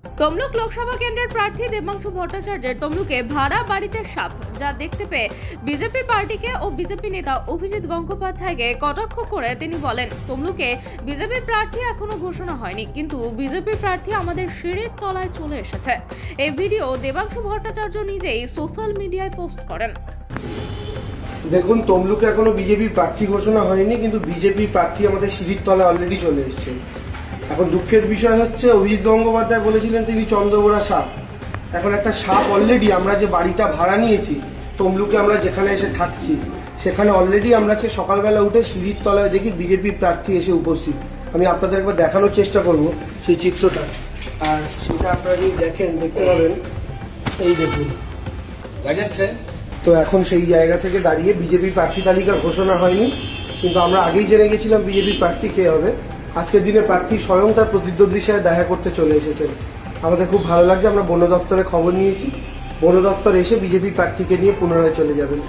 তমলুক লোকসভা কেন্দ্রের প্রার্থী দেবাংশু ভট্টাচার্যের তমলুকে ভাড়া বাড়িতে সাপ, যা দেখতে পেয়ে বিজেপি পার্টিকে ও বিজেপি নেতা অভিজিৎ গঙ্গোপাধ্যায়কে কটাক্ষ করে তিনি বলেন, তমলুকে বিজেপি প্রার্থী এখনো ঘোষণা হয়নি, কিন্তু বিজেপি প্রার্থী আমাদের সিঁড়ির তলায় চলে এসেছে। এই ভিডিও দেবাংশু ভট্টাচার্য নিজেই সোশ্যাল মিডিয়ায় পোস্ট করেন। দেখুন, তমলুকে এখনো বিজেপি প্রার্থী ঘোষণা হয়নি, কিন্তু বিজেপি প্রার্থী আমাদের সিঁড়ির তলায় অলরেডি চলে এসেছে। এখন দুঃখের বিষয় হচ্ছে, অভিজিৎ গঙ্গোপাধ্যায় বলেছিলেন তিনি চন্দ্রবোরা সাপ। এখন একটা সাপ অলরেডি, আমরা যে বাড়িটা ভাড়া নিয়েছি তমলুকে, আমরা যেখানে এসে থাকছি সেখানে অলরেডি আমরা সকালবেলা উঠে সিঁড়ির তলায় দেখি বিজেপি প্রার্থী এসে উপস্থিত। আমি আপনাদের একবার দেখানোর চেষ্টা করব সেই চিত্রটা, আর সেটা আপনারা যদি দেখতে পাবেন। এই দেখুন, দেখা যাচ্ছে তো। এখন সেই জায়গা থেকে দাঁড়িয়ে বিজেপি প্রার্থী তালিকা ঘোষণা হয়নি, কিন্তু আমরা আগেই জেনে গেছিলাম বিজেপি প্রার্থী কে হবে। আজকের দিনে প্রার্থী স্বয়ং তার প্রতিদ্বন্দ্বীর সাথে দেখা করতে চলে এসেছেন। আমাদের খুব ভালো লাগছে। আমরা বন দপ্তরে খবর নিয়েছি, বন দপ্তর এসে বিজেপি প্রার্থীকে নিয়ে পুনরায় চলে যাবেন।